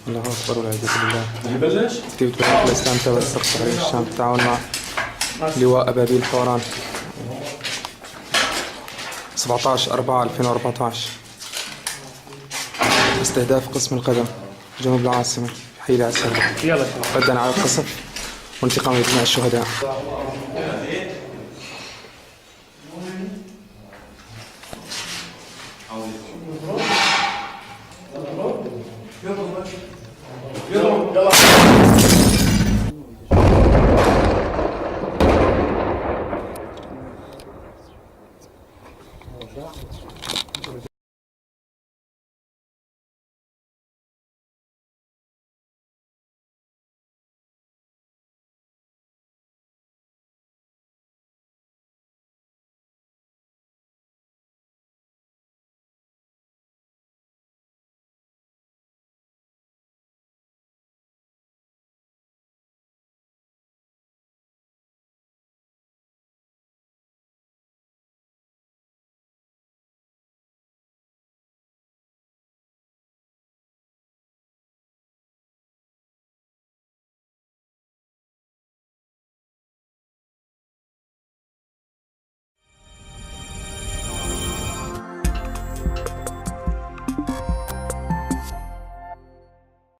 الله أكبر والعياذ بالله. نبلش؟ ترتيب دولة الإسلام تبع السقف على الشام بالتعاون مع لواء أبابيل حوران 17/4/2014. استهداف قسم القدم جنوب العاصمة حي العسل ردا على القصف وانتقام لجميع الشهداء.